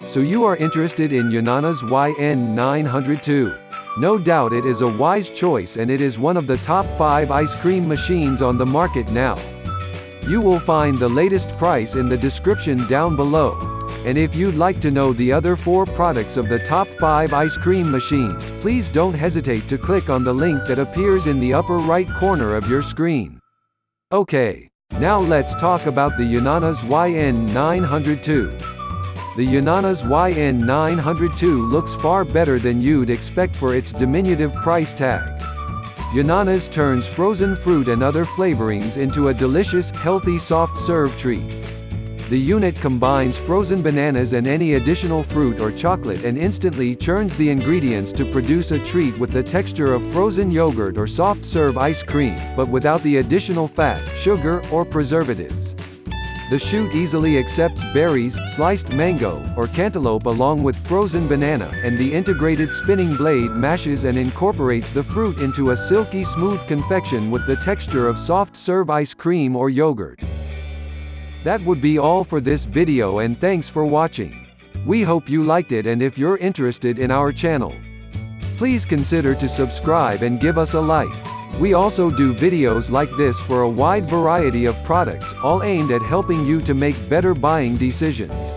So you are interested in Yonanas YN902. No doubt it is a wise choice and it is one of the top 5 ice cream machines on the market now. You will find the latest price in the description down below. And if you'd like to know the other 4 products of the top 5 ice cream machines, please don't hesitate to click on the link that appears in the upper right corner of your screen. Okay, now let's talk about the Yonanas YN902. The Yonanas YN902 looks far better than you'd expect for its diminutive price tag. Yonanas turns frozen fruit and other flavorings into a delicious, healthy soft serve treat. The unit combines frozen bananas and any additional fruit or chocolate and instantly churns the ingredients to produce a treat with the texture of frozen yogurt or soft serve ice cream, but without the additional fat, sugar, or preservatives. The chute easily accepts berries, sliced mango, or cantaloupe along with frozen banana, and the integrated spinning blade mashes and incorporates the fruit into a silky smooth confection with the texture of soft serve ice cream or yogurt. That would be all for this video, and thanks for watching. We hope you liked it, and if you're interested in our channel, please consider to subscribe and give us a like. We also do videos like this for a wide variety of products, all aimed at helping you to make better buying decisions.